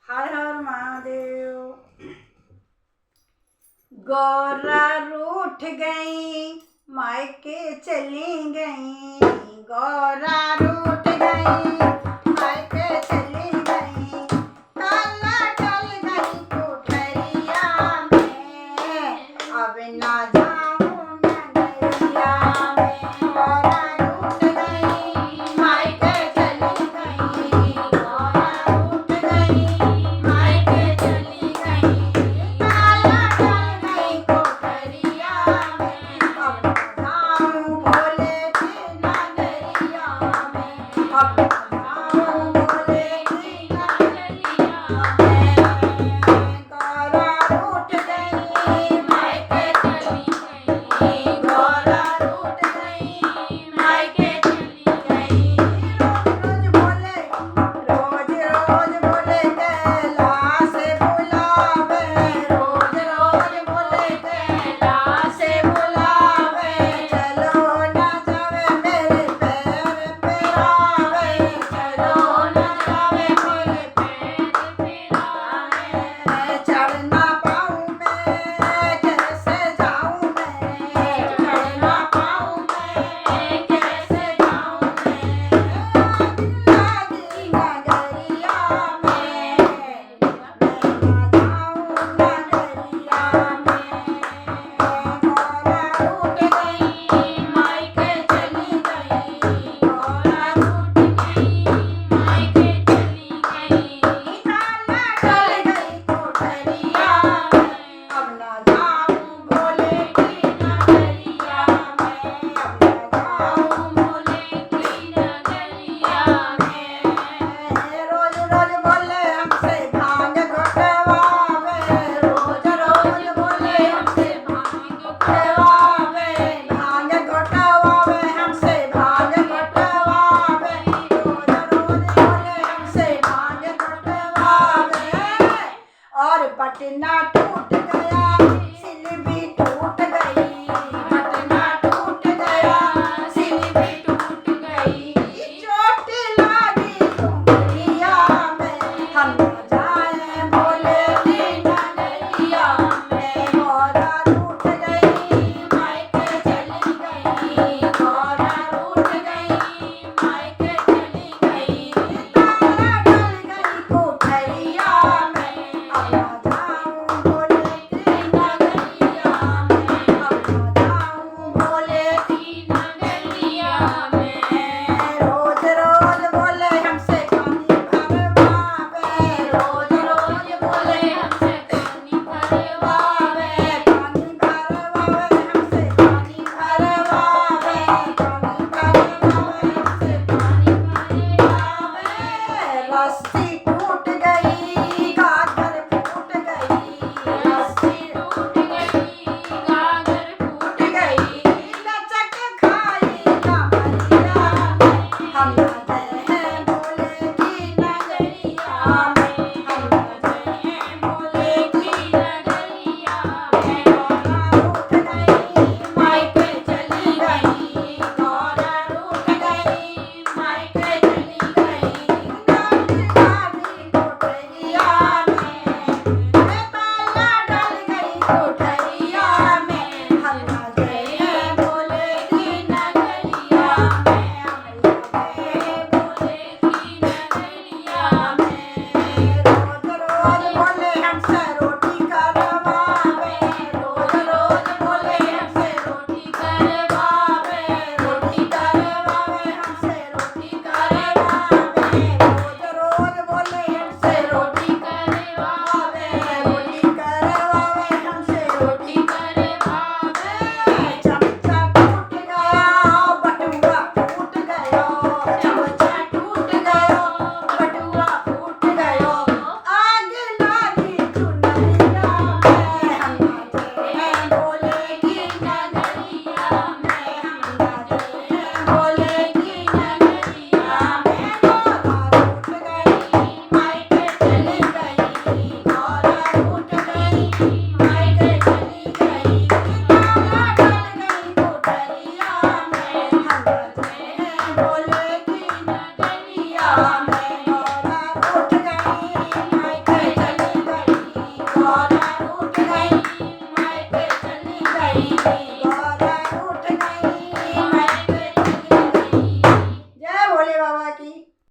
हर हर महादेव। गौरा रूठ गई मायके चली गई, गौरा रूठ गई मायके चली गई, काला टल गई कोठरिया में, अब ना जाऊं नगरिया में। गौरा रूठ गई मायके चली गई, गौरा रूठ गई मायके चली गई, काला टल गई कोठरिया में, अब ना जाऊं भोले की नगरिया में, अब ना जाऊं भोले की नगरिया में। गौरा रूठ गई मायके चली गई, गौरा रूठ गई मायके चली गई। रोज रोज बोले कैलाश बुलावे, रोज रोज बोले कैलाश बुलावे, चलो ना जावे मेरे पैर पिरावे, चलो ना जावे मेरे पैर पिरावे। चढ़ ना पाऊं मैं कैसे जाऊं मैं, चढ़ ना पाऊं मैं कैसे जाऊं मैं, लागी नगरिया में, मैं ना जाऊं नगरिया में। गौरा रूठ गई मायके चली गई, गौरा रूठ गई मायके चली गई, काला टल गई कोठरिया में, अब ना जाऊं भोले की नगरिया में, अब ना जाऊं भोले की नगरिया में। रोज रोज बोले हमसे भांग घोटवावे, रोज रोज बोले हमसे भांग घोटवावे, भांग घोटवावे हमसे भांग घोटवावे, रोज रोज बोले हमसे भांग घोटवावे। और पटना टूट गया सिल भी टूट गई, पटना टूट गया सिल भी टूट गई, चोट लागी उंगलिया में, हम न जाए भोले की नगरिया में। गौरा रूठ गई मायके चली गई, गौरा रूठ गई मायके चली गई, काला टल गई कोठरिया में, अब ना जाऊं भोले की नगरिया में, अब ना जाऊं भोले की नगरिया में। रोज रोज बोले हमसे पानी भरवावे, रोज रोज बोले हमसे पानी भरवावे, पानी भरवावे हमसे पानी भरवावे, पानी भरवावे हमसे पानी भरवावे। रस्सी टूट गई गागर फूट गई, रस्सी टूट गई गागर फूट गई, लचक खाई कमरिया में, हम ना जाए भोले की नगरिया में, हम ना जाए भोले की नगरिया में। गौरा रूठ गई मायके चली गई, गौरा रूठ गई मायके चली गई, गाड़ी गाड़ी कोठरिया नहीं